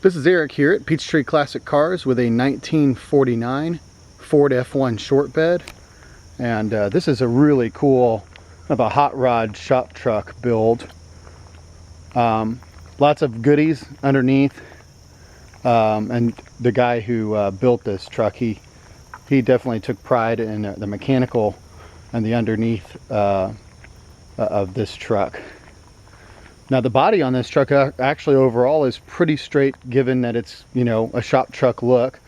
This is Eric here at Peachtree Classic Cars with a 1949 Ford F-1 short bed. And this is a really cool kind of a hot rod shop truck build. Lots of goodies underneath. And the guy who built this truck, he definitely took pride in the mechanical and the underneath of this truck. Now the body on this truck actually overall is pretty straight, given that it's, you know, a shop truck look.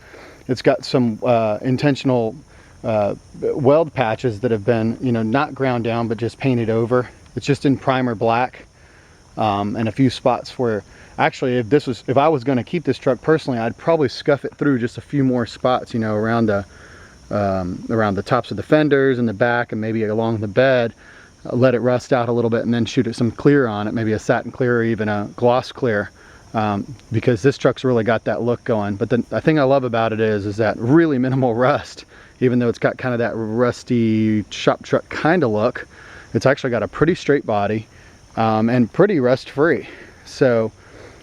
It's got some intentional weld patches that have been, you know, not ground down but just painted over. It's just in primer black, and a few spots where actually if I was going to keep this truck personally, I'd probably scuff it through just a few more spots, you know, around the tops of the fenders and the back and maybe along the bed. Let it rust out a little bit and then shoot it some clear on it, maybe a satin clear or even a gloss clear, because this truck's really got that look going. But the thing I love about it is that really minimal rust. Even though it's got kind of that rusty shop truck kind of look, it's actually got a pretty straight body and pretty rust free. So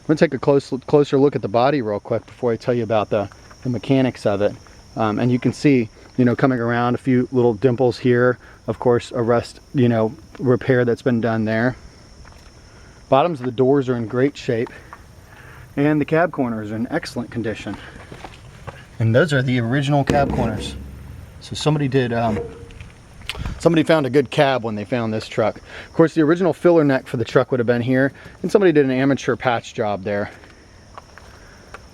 I'm gonna take a closer look at the body real quick before I tell you about the mechanics of it. And you can see, you know, coming around a few little dimples here, of course a rust, you know, repair that's been done there. Bottoms of the doors are in great shape, and the cab corners are in excellent condition. And those are the original cab corners. So somebody found a good cab when they found this truck. Of course, the original filler neck for the truck would have been here, and somebody did an amateur patch job there.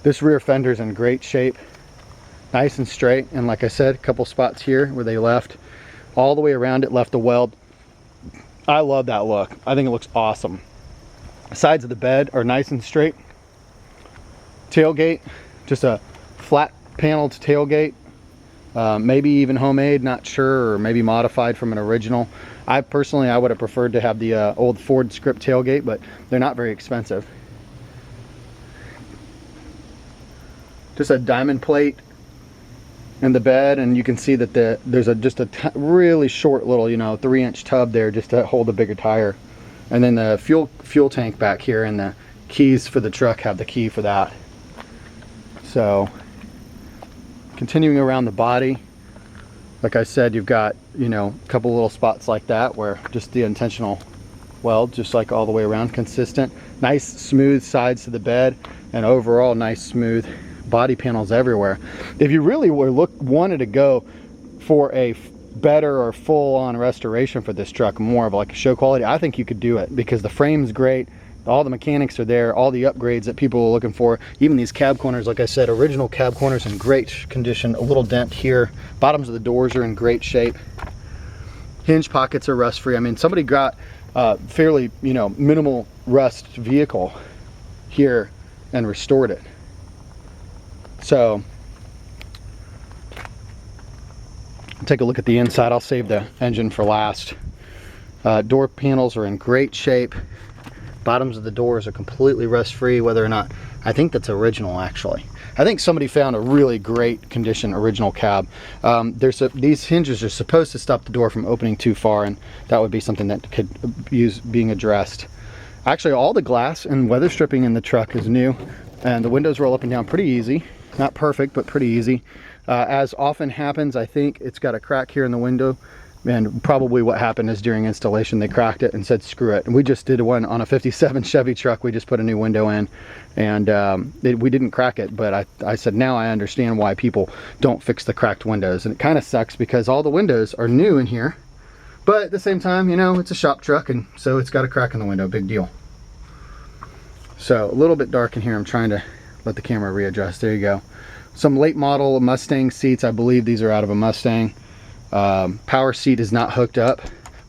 This rear fender's in great shape, nice and straight, and like I said, a couple spots here where they left all the way around it, left a weld. I love that look. I think it looks awesome. The sides of the bed are nice and straight. Tailgate, just a flat paneled tailgate, maybe even homemade, not sure, or maybe modified from an original. I would have preferred to have the old Ford script tailgate, but they're not very expensive. Just a diamond plate in the bed, and you can see that there's just a really short little, you know, 3-inch tub there just to hold a bigger tire. And then the fuel tank back here, and the keys for the truck have the key for that. So continuing around the body, like I said, you've got, you know, a couple little spots like that where just the intentional weld, just like all the way around, consistent. Nice smooth sides to the bed, and overall nice smooth body panels everywhere. If you really wanted to go for a better or full-on restoration for this truck, more of like a show quality, I think you could do it, because the frame's great, all the mechanics are there, all the upgrades that people are looking for. Even these cab corners, like I said, original cab corners in great condition. A little dent here. Bottoms of the doors are in great shape. Hinge pockets are rust free. I mean, somebody got fairly, you know, minimal rust vehicle here and restored it. So take a look at the inside. I'll save the engine for last. Door panels are in great shape. Bottoms of the doors are completely rust free, whether or not, I think that's original actually. I think somebody found a really great condition original cab. These hinges are supposed to stop the door from opening too far, and that would be something that could use being addressed. Actually, all the glass and weather stripping in the truck is new, and the windows roll up and down pretty easy. Not perfect, but pretty easy. As often happens, I think it's got a crack here in the window, and probably what happened is during installation they cracked it and said screw it. And we just did one on a 57 Chevy truck. We just put a new window in, and we didn't crack it, but I said now I understand why people don't fix the cracked windows. And it kind of sucks because all the windows are new in here, but at the same time, you know, it's a shop truck, and so it's got a crack in the window, big deal. So a little bit dark in here. I'm trying to let the camera readjust. There you go. Some late model Mustang seats. I believe these are out of a Mustang. Power seat is not hooked up,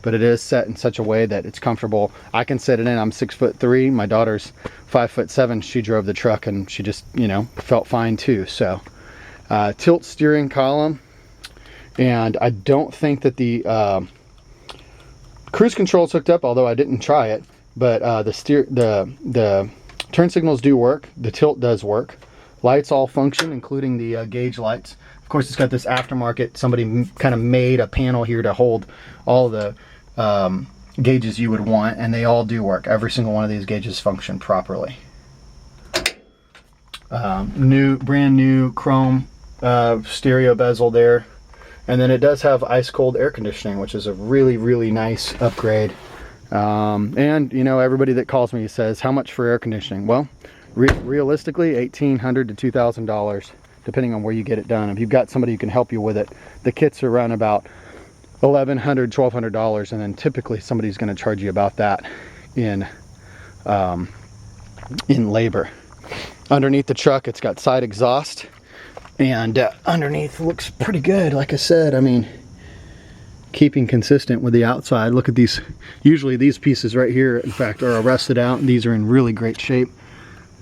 but it is set in such a way that it's comfortable. I can sit it in. I'm 6'3". My daughter's 5'7". She drove the truck and she just, you know, felt fine too. So tilt steering column, and I don't think that the cruise control's hooked up, although I didn't try it. But the turn signals do work. The tilt does work. Lights all function, including the gauge lights. Of course, it's got this aftermarket. Somebody kind of made a panel here to hold all the gauges you would want, and they all do work. Every single one of these gauges function properly. Brand new chrome stereo bezel there. And then it does have ice cold air conditioning, which is a really, really nice upgrade. And you know, everybody that calls me says, how much for air conditioning? Well, realistically, $1,800 to $2,000, depending on where you get it done. If you've got somebody who can help you with it, the kits are around about $1,100, $1,200, and then typically somebody's going to charge you about that in labor. Underneath the truck, it's got side exhaust, and underneath looks pretty good. Like I said, I mean, keeping consistent with the outside. Look at these. Usually these pieces right here, in fact, are rusted out, and these are in really great shape.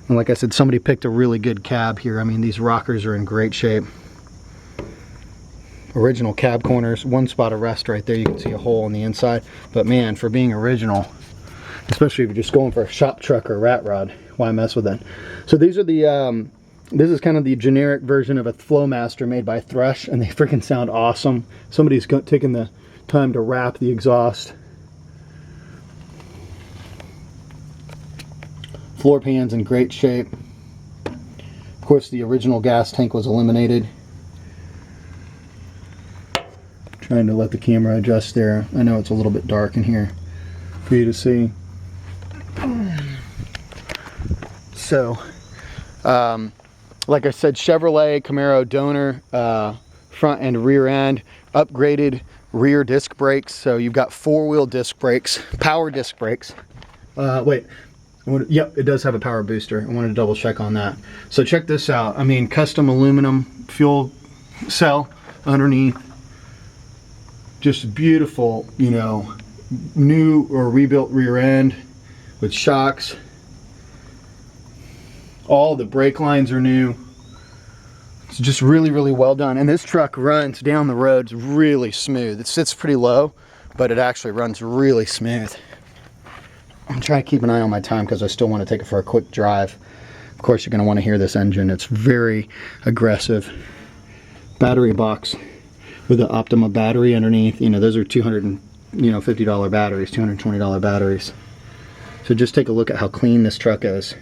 And like I said, somebody picked a really good cab here. I mean, these rockers are in great shape. Original cab corners, one spot of rust right there. You can see a hole on the inside. But man, for being original, especially if you're just going for a shop truck or a rat rod, why mess with that? So these are the, this is kind of the generic version of a Flowmaster made by Thrush, and they freaking sound awesome. Somebody's taken the time to wrap the exhaust. Floor pan's in great shape. Of course, the original gas tank was eliminated. Trying to let the camera adjust there. I know it's a little bit dark in here for you to see. So, like I said, Chevrolet Camaro donor, front and rear end, upgraded rear disc brakes. So you've got 4-wheel disc brakes, power disc brakes. Yep, it does have a power booster. I wanted to double check on that. So check this out. I mean, custom aluminum fuel cell underneath. Just beautiful, you know, new or rebuilt rear end with shocks. All the brake lines are new. It's just really, really well done. And this truck runs down the roads really smooth. It sits pretty low, but it actually runs really smooth. I'm trying to keep an eye on my time because I still want to take it for a quick drive. Of course, you're going to want to hear this engine. It's very aggressive. Battery box with the Optima battery underneath. You know, those are $250 batteries, $220 batteries. So just take a look at how clean this truck is.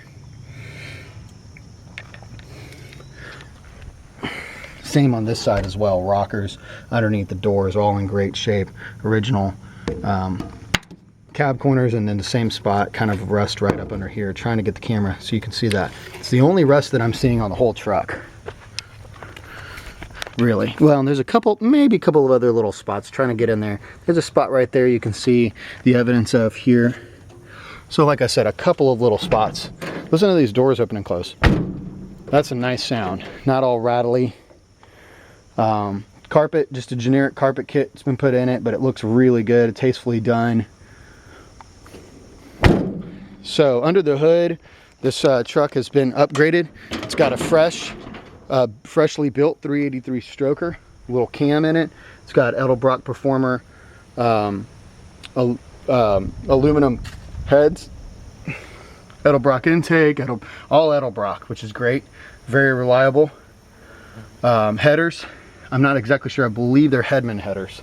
Same on this side as well. Rockers underneath the doors, all in great shape. Original cab corners, and then the same spot, kind of rust right up under here. Trying to get the camera so you can see that. It's the only rust that I'm seeing on the whole truck. Really. Well, and there's a couple, maybe a couple of other little spots trying to get in there. There's a spot right there you can see the evidence of here. So like I said, a couple of little spots. Listen to these doors open and close. That's a nice sound. Not all rattly. Carpet, just a generic carpet kit has been put in it, but it looks really good, tastefully done. So under the hood, this truck has been upgraded. It's got a freshly built 383 stroker, little cam in it. It's got Edelbrock Performer aluminum heads, Edelbrock intake, all Edelbrock, which is great, very reliable. Headers, I'm not exactly sure. I believe they're Hedman headers.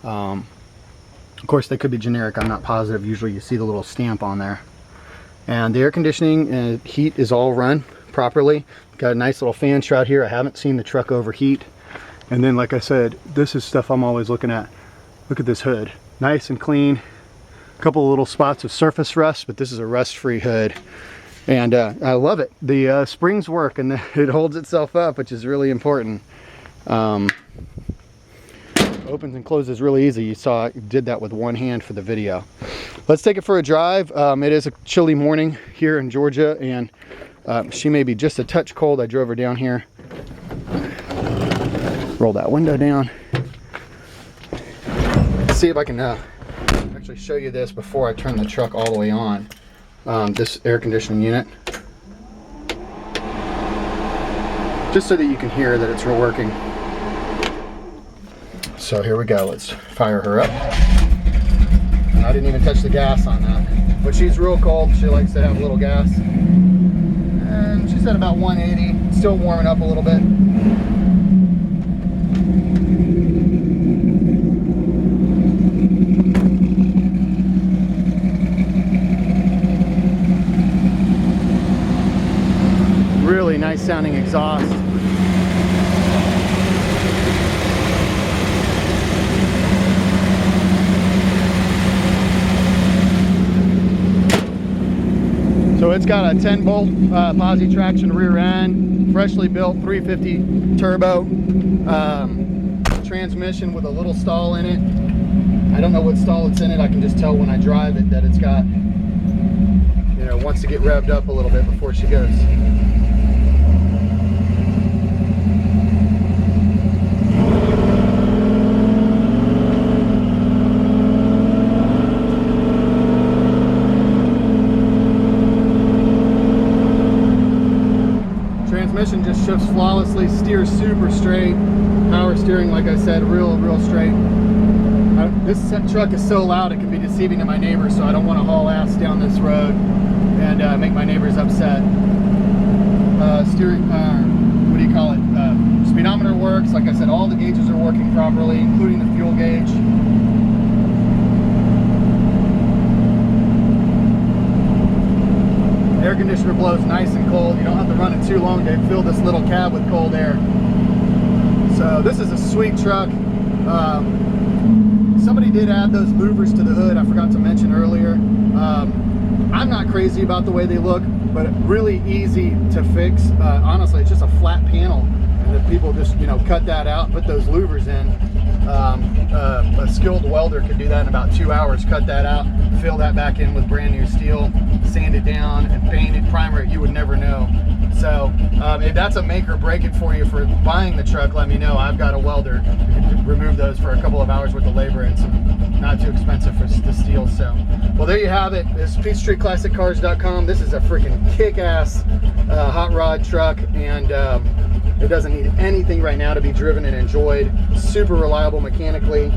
Of course, they could be generic. I'm not positive. Usually you see the little stamp on there. And the air conditioning and heat is all run properly. Got a nice little fan shroud here. I haven't seen the truck overheat. And then, like I said, this is stuff I'm always looking at. Look at this hood. Nice and clean. A couple of little spots of surface rust, but this is a rust-free hood. And I love it. The springs work, and it holds itself up, which is really important. Opens and closes really easy. You saw I did that with one hand for the video. Let's take it for a drive. It is a chilly morning here in Georgia, and she may be just a touch cold. I drove her down here. Roll that window down. Let's see if I can actually show you this before I turn the truck all the way on. This air conditioning unit, just so that you can hear that it's working. So here we go. Let's fire her up. And I didn't even touch the gas on that, but she's real cold. She likes to have a little gas, and she's at about 180, still warming up a little bit. really nice sounding exhaust. So it's got a 10-bolt posi traction rear end, freshly built 350 turbo, transmission with a little stall in it. I don't know what stall it's in it. I can just tell when I drive it that it's got, you know, wants to get revved up a little bit before she goes. Transmission just shifts flawlessly, steers super straight. Power steering, like I said, real straight. This truck is so loud it can be deceiving to my neighbors, so I don't want to haul ass down this road and make my neighbors upset. Steering, what do you call it? Speedometer works. Like I said, all the gauges are working properly, including the fuel gauge. Air conditioner blows nice and cold. You don't have to run it too long to fill this little cab with cold air. So this is a sweet truck. Somebody did add those louvers to the hood, I forgot to mention earlier. I'm not crazy about the way they look, but really easy to fix. Honestly, it's just a flat panel, and the people just, you know, cut that out and put those louvers in. A skilled welder could do that in about 2 hours, cut that out, fill that back in with brand new steel, sand it down and paint it, primer it, you would never know. So if that's a make or break it for you for buying the truck, let me know. I've got a welder who can remove those for a couple of hours worth of labor, and some not too expensive for the steel. So, well, there you have it. It's PeachstreetClassicCars.com. This is a freaking kick-ass hot rod truck, and it doesn't need anything right now to be driven and enjoyed. Super reliable mechanically,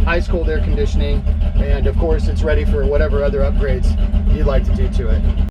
ice cold air conditioning, and of course it's ready for whatever other upgrades you'd like to do to it.